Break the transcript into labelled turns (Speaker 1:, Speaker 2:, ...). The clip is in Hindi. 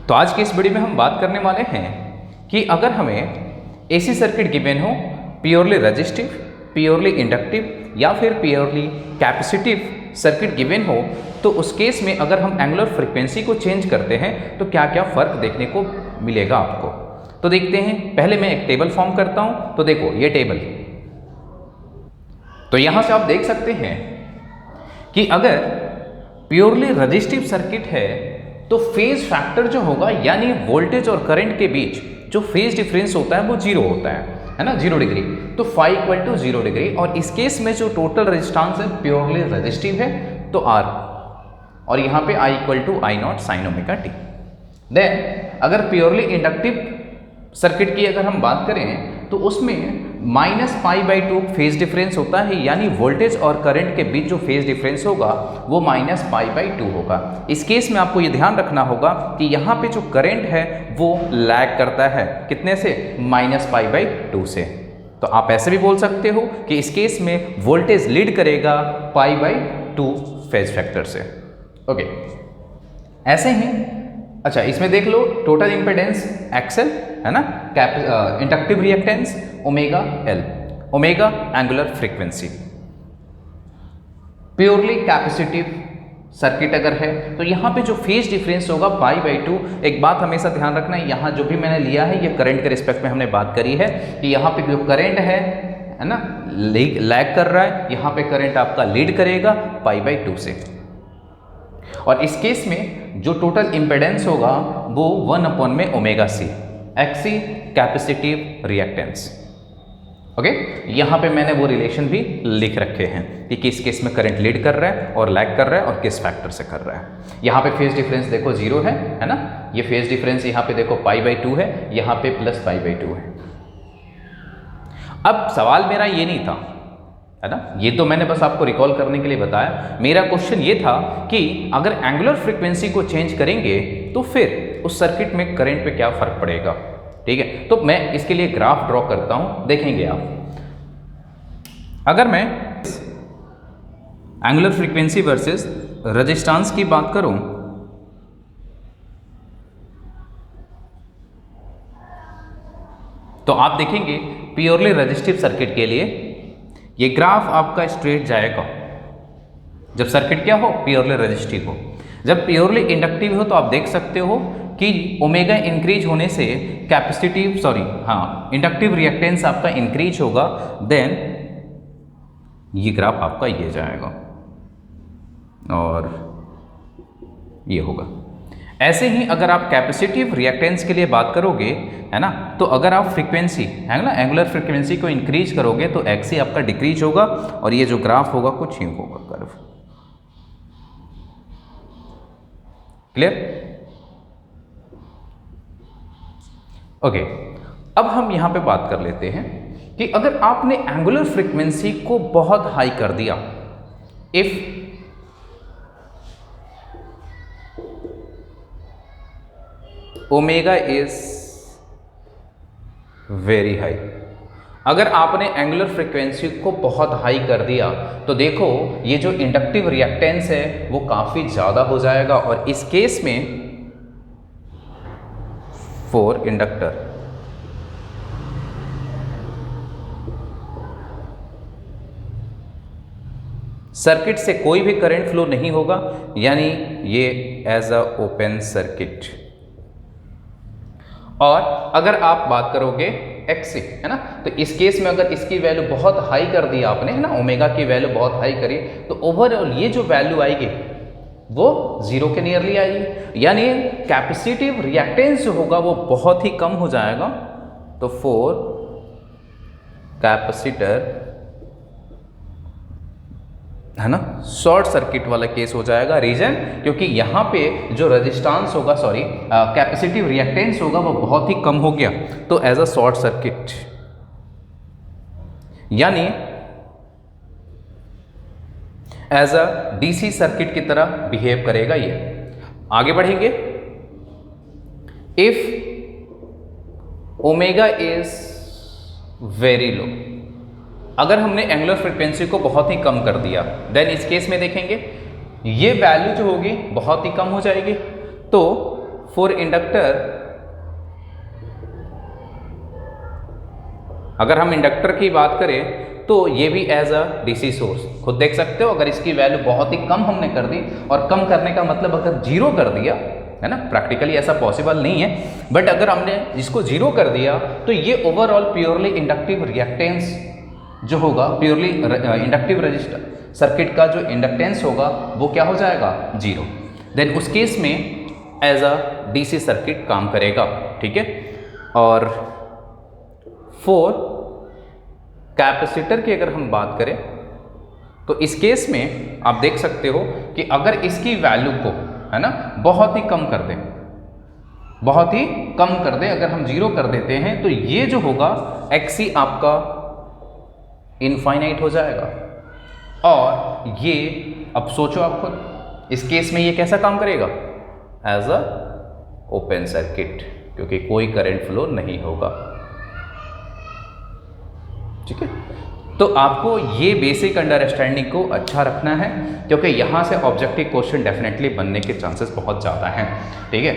Speaker 1: तो आज की इस वीडियो में हम बात करने वाले हैं कि अगर हमें एसी सर्किट गिवन हो, प्योरली रेजिस्टिव, प्योरली इंडक्टिव या फिर प्योरली कैपेसिटिव सर्किट गिवन हो, तो उस केस में अगर हम एंगुलर फ्रीक्वेंसी को चेंज करते हैं तो क्या क्या फ़र्क देखने को मिलेगा आपको। तो देखते हैं। पहले मैं एक टेबल फॉर्म करता हूं। तो देखो ये टेबल, तो यहां से आप देख सकते हैं कि अगर प्योरली रेजिस्टिव सर्किट है तो फेज फैक्टर जो होगा यानी वोल्टेज और करंट के बीच जो फेज डिफरेंस होता है वो जीरो होता है ना, 0 डिग्री। तो फाई इक्वल टू 0 डिग्री। और इस केस में जो टोटल रेजिस्टेंस है प्योरली रेजिस्टिव है तो R, और यहाँ पे I equal to I naught sine omega t. Then अगर प्योरली इंडक्टिव सर्किट की अगर हम बात करें तो उसमें -π/2 फेज डिफरेंस होता है, यानी वोल्टेज और करंट के बीच जो फेज डिफरेंस होगा वो -π/2 होगा। इस केस में आपको ये ध्यान रखना होगा कि यहाँ पे जो करंट है वो लैग करता है कितने से, -π/2 से। तो आप ऐसे भी बोल सकते हो कि इस केस में वोल्टेज लीड करेगा π/2 फेज फैक्टर से। ओके, ऐसे ही अच्छा इसमें देख लो टोटल इंपेडेंस XL है ना, inductive reactance omega L, omega angular frequency. Purely capacitive circuit अगर है तो यहाँ पे जो फेज डिफरेंस होगा π/2। एक बात हमेशा ध्यान रखना है, यहाँ जो भी मैंने लिया है ये करंट के रिस्पेक्ट में हमने बात करी है कि यहाँ पे जो करंट है ना लैग कर रहा है, यहाँ पे करंट आपका लीड करेगा π/2 से। और इस केस में जो टोटल इंपेडेंस होगा वो 1 में omega C, XC capacitive reactance. Okay, यहाँ पे मैंने वो रिलेशन भी लिख रखे हैं कि किस केस में करंट लीड कर रहा है और लैग कर रहा है और किस फैक्टर से कर रहा है। यहाँ पे फेज डिफरेंस देखो 0 है ना, ये फेज डिफरेंस यहाँ पे देखो π/2 है, यहाँ पे +π/2 है। अब सवाल मेरा ये नहीं था है ना, ये तो मैंने बस आपको रिकॉल करने के लिए बताया। मेरा क्वेश्चन ये था कि अगर एंगुलर फ्रीक्वेंसी को चेंज करेंगे तो फिर उस सर्किट में करंट पे क्या फर्क पड़ेगा। ठीक है, तो मैं इसके लिए ग्राफ ड्रॉ करता हूं, देखेंगे आप। अगर मैं एंगुलर फ्रीक्वेंसी वर्सेस रेजिस्टेंस की बात करूं तो आप देखेंगे प्योरली रेजिस्टिव सर्किट के लिए ये ग्राफ आपका स्ट्रेट जाएगा जब सर्किट क्या हो, प्योरली रेजिस्टिव हो। जब प्योरली इंडक्टिव हो तो आप देख सकते हो कि ओमेगा इंक्रीज होने से इंडक्टिव रिएक्टेंस आपका इंक्रीज होगा, देन ये ग्राफ आपका ये जाएगा और ये होगा। ऐसे ही अगर आप कैपेसिटिव रिएक्टेंस के लिए बात करोगे है ना, तो अगर आप फ्रीक्वेंसी है ना एंगुलर फ्रीक्वेंसी को इंक्रीज करोगे तो XC आपका डिक्रीज होगा और ये जो ग्राफ होगा कुछ यूं होगा, कर्व। क्लियर? ओके, अब हम यहां पे बात कर लेते हैं कि अगर आपने एंगुलर फ्रीक्वेंसी को बहुत हाई कर दिया, if omega is very high, अगर आपने एंगुलर फ्रीक्वेंसी को बहुत हाई कर दिया तो देखो ये जो इंडक्टिव रिएक्टेंस है वो काफ़ी ज़्यादा हो जाएगा। और इस केस में फॉर इंडक्टर सर्किट से कोई भी करंट फ्लो नहीं होगा, यानी ये एज अ ओपन सर्किट। और अगर आप बात करोगे XC है ना, तो इस केस में अगर इसकी वैल्यू बहुत हाई कर दी आपने है ना, ओमेगा की वैल्यू बहुत हाई करी तो ओवरऑल ये जो वैल्यू आएगी वो 0 के नियरली आएगी, यानी कैपेसिटिव रिएक्टेंस जो होगा वो बहुत ही कम हो जाएगा। तो फॉर कैपेसिटर है ना शॉर्ट सर्किट वाला केस हो जाएगा। रीजन क्योंकि यहाँ पे जो रेजिस्टेंस होगा कैपेसिटिव रिएक्टेंस होगा वो बहुत ही कम हो गया, तो एज अ शॉर्ट सर्किट यानी एज अ DC सर्किट की तरह बिहेव करेगा ये। आगे बढ़ेंगे। If omega is very low, अगर हमने एंगुलर फ्रीक्वेंसी को बहुत ही कम कर दिया, देन इस केस में देखेंगे ये वैल्यू जो होगी बहुत ही कम हो जाएगी। तो फॉर इंडक्टर, अगर हम इंडक्टर की बात करें तो ये भी एज अ डीसी सोर्स, खुद देख सकते हो, अगर इसकी वैल्यू बहुत ही कम हमने कर दी, और कम करने का मतलब अगर जीरो कर दिया है ना, प्रैक्टिकली ऐसा पॉसिबल नहीं है, बट अगर हमने इसको जीरो कर दिया तो ये ओवरऑल प्योरली इंडक्टिव रिएक्टेंस जो होगा, प्योरली इंडक्टिव रजिस्टर सर्किट का जो इंडक्टेंस होगा वो क्या हो जाएगा, जीरो। देन उस केस में एज अ डीसी सर्किट काम करेगा, ठीक है। और फॉर कैपेसिटर की अगर हम बात करें तो इस केस में आप देख सकते हो कि अगर इसकी वैल्यू को है ना बहुत ही कम कर दें, बहुत ही कम कर दें, अगर हम जीरो कर देते हैं तो ये जो होगा XC आपका इनफाइनाइट हो जाएगा। और ये अब सोचो आप खुद, इस केस में ये कैसा काम करेगा, एज अ ओपन सर्किट, क्योंकि कोई करंट फ्लो नहीं होगा, ठीक है। तो आपको ये बेसिक अंडरस्टैंडिंग को अच्छा रखना है, क्योंकि यहाँ से ऑब्जेक्टिव क्वेश्चन डेफिनेटली बनने के चांसेस बहुत ज़्यादा हैं, ठीक है।